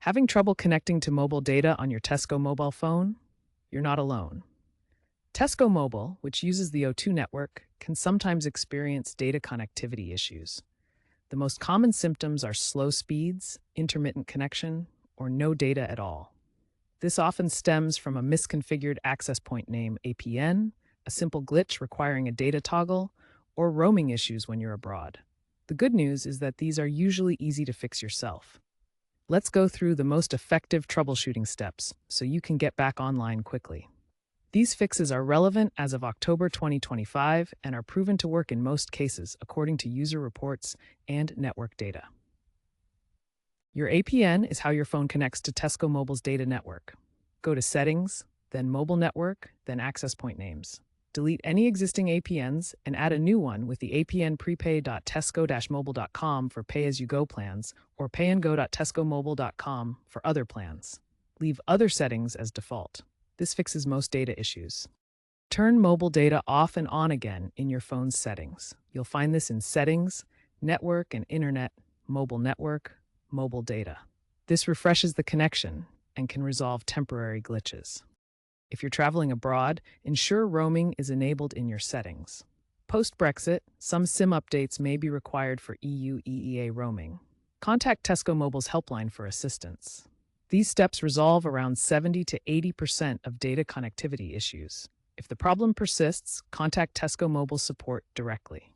Having trouble connecting to mobile data on your Tesco mobile phone? You're not alone. Tesco Mobile, which uses the O2 network, can sometimes experience data connectivity issues. The most common symptoms are slow speeds, intermittent connection, or no data at all. This often stems from a misconfigured access point name APN, a simple glitch requiring a data toggle, or roaming issues when you're abroad. The good news is that these are usually easy to fix yourself. Let's go through the most effective troubleshooting steps so you can get back online quickly. These fixes are relevant as of October 2025 and are proven to work in most cases according to user reports and network data. Your APN is how your phone connects to Tesco Mobile's data network. Go to Settings, then Mobile Network, then Access Point Names. Delete any existing APNs and add a new one with the APN prepay.tesco-mobile.com for pay-as-you-go plans or payandgo.tescomobile.com for other plans. Leave other settings as default. This fixes most data issues. Turn mobile data off and on again in your phone's settings. You'll find this in Settings, Network and Internet, Mobile Network, Mobile Data. This refreshes the connection and can resolve temporary glitches. If you're traveling abroad, ensure roaming is enabled in your settings. Post-Brexit, some SIM updates may be required for EU EEA roaming. Contact Tesco Mobile's helpline for assistance. These steps resolve around 70 to 80% of data connectivity issues. If the problem persists, contact Tesco Mobile support directly.